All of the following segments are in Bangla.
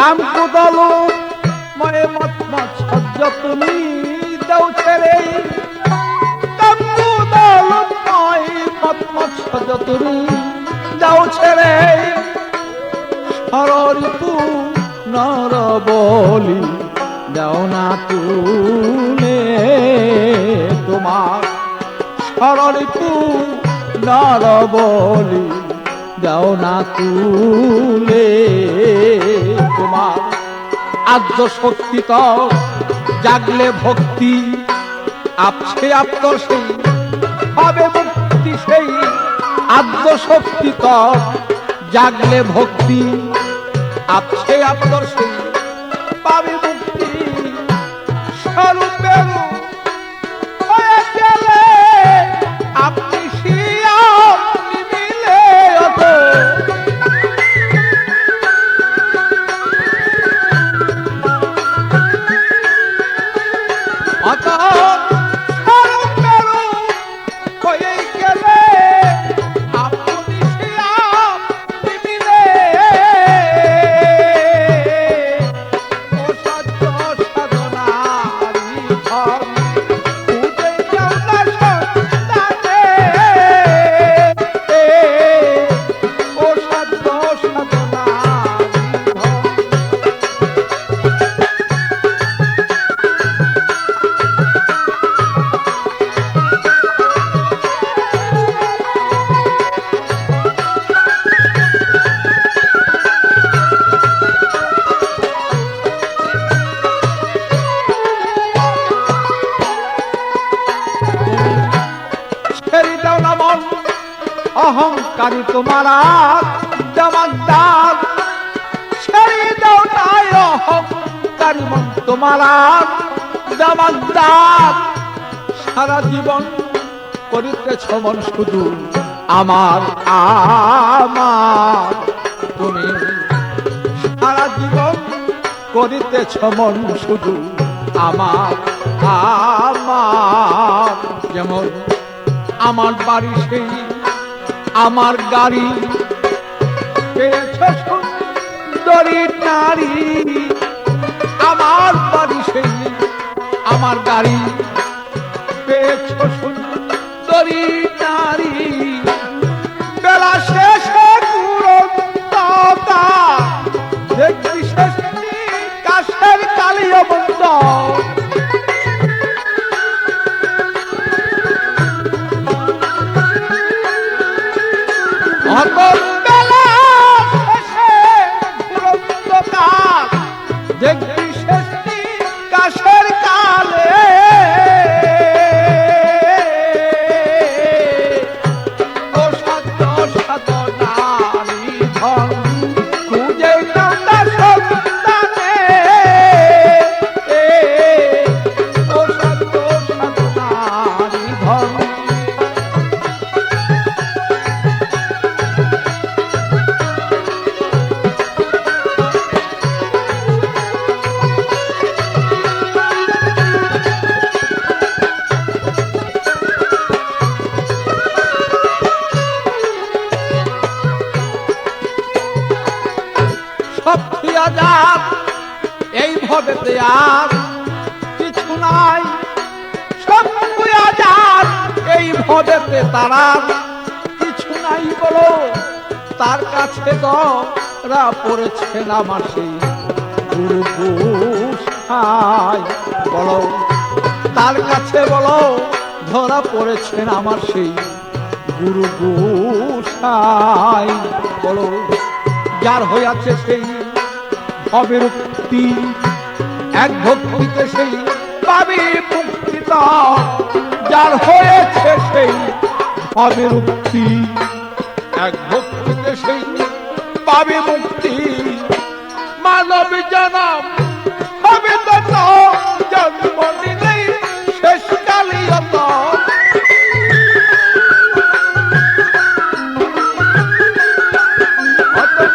কাম কুদলু ময়ে মত মাচ্ছর্য তুমি দাও ছেড়ে কাম কুদলু ময়ে মত মাচ্ছর্য তুমি দাও ছেড়ে সররিপু নর বলি দাও না তুলে তোমার সররিপু নর বলি দাও না তুলে তোমার আদ্য শক্তি তো জাগলে ভক্তি আপসে আপ্তর সেই হবে মুক্তি সেই আদ্য শক্তি তো জাগলে ভক্তি আপসে আপ্তর সেই পাবে মুক্তি স্বরূপের হয়ে গেলে আপনি অহংকারী তোমার জমাদার ছেড়ে দাও নাই অহংকারী মন তোমার জমাদার সারা জীবন করিতেছ মন শুধু আমার আমার তুমি সারা জীবন করিতেছ মন শুধু আমার আমার যেমন আমার বাড়ি সেই আমার গাড়ি পেয়েছ সুন্দরী নারী আমার বাড়ি সেই আমার গাড়ি পেয়েছ সুন্দরী নারী বেলা শেষে গুরুত্বতা দেখবি শেষ কাশের কালীয় বন্ধ দেখবি শেষটি কাশের কালে ও সাধ্য সাধনারি ধন খুঁজে নামটা সন্তানে ও সাধ্য সাধনারি ধন এই ভবেতে আর কিছু নাই সব আজাদ এই ভবেতে তারা কিছু নাই বলো তার কাছে ধরা পড়েছেন আমার সেই গুরু গোসাই বলো তার কাছে বলো ধরা পড়েছেন আমার সেই গুরু গোসাই বলো যার হইয়াছে সেই ভবের মুক্তি এক ভক্তিতে সেই পাবে মুক্তি যার হয়েছে সেই ভবের মুক্তি এক ভক্তিতে সেই পাবে মুক্তি মানব জনম হবে তো জন্ম নিলেই শেষ কালিয়ত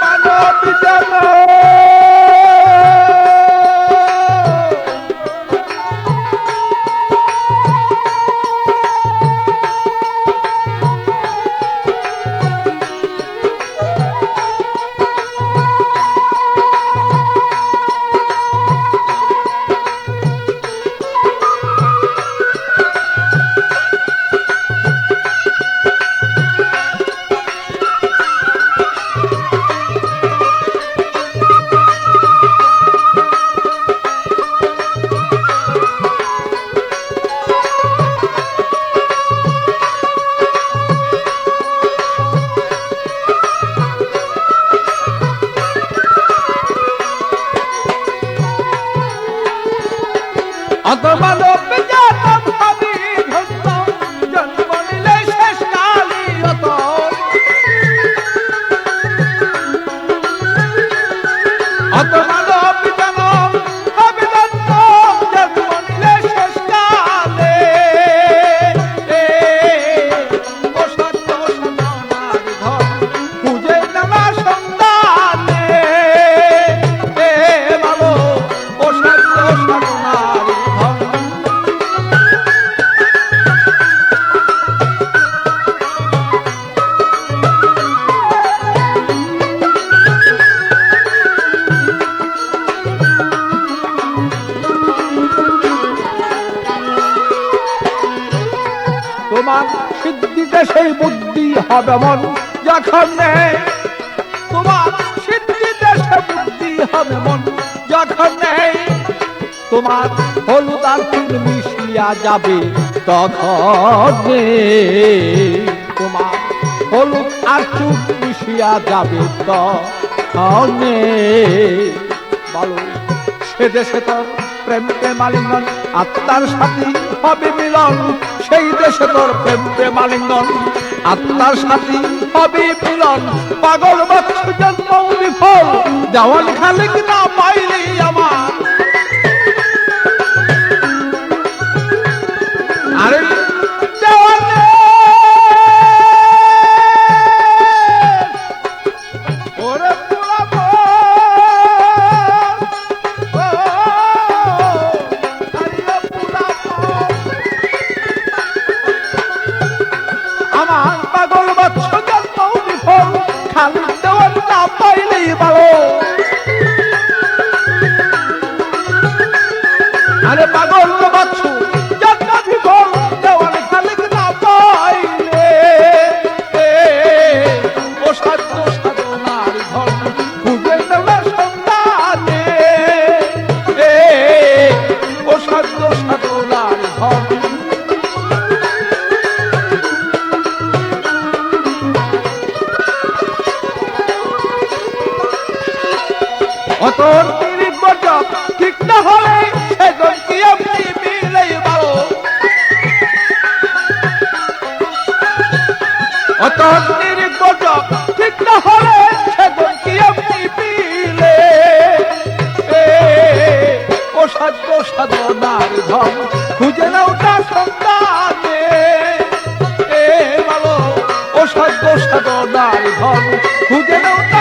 মানব জনম অত মানব জানম আমি ধন্য জন্ম নিলে শেষ কালি অত অত মানব জানম আমি ধন্য জন্ম নিলে শেষ কালে ও সত্য সনার ধন পূজে নামা সন্তানে ভালো ও সত্য সনার ধন তোমার সিদ্ধিতে সেই বুদ্ধি হবে মন যখন নেই তোমার সিদ্ধিতে সে বুদ্ধি হবে মন যখন নেই তোমার হলুদ আর চুন মিশিয়া যাবে তখন তোমার হলুদ আর চুন মিশিয়া যাবে তখন বলো সে দেশে তোর প্রেম প্রেমালিঙ্গন আত্মার সাথী হবে মিলন সেই দেশে তোর প্রেম প্রেমালিঙ্গন আত্মার সাথী হবে মিলন পাগল বৎস জন্ম বিফল দেওয়াল খালিক না পাইলি আমার আরে দেওয়ালে ওরে পোড়াবো আমার পাগল বৎস জন্ম বিফল খালি দেওয়াল না পাইলেই ভালো আরে পাগল বৎস জন্ম বিফল দেওয়াল খালি না পাইলে ও সাধ্য সাধনার ধন খুঁজে দেওয়ার সন্তানে ও সাধ্য সাধনার ধন অতর তিরিশ বছর ঠিক না হলে সেজন কি এমনি মিলেই ভালো অতর তিরিশ বছর ঠিক না হলে সেজন কি এমনি মিলে ও সাধ্য সাধনার ধন খুঁজে নাও তার সন্তানে ভালো ও সাধ্য সাধনার ধন খুঁজে নাও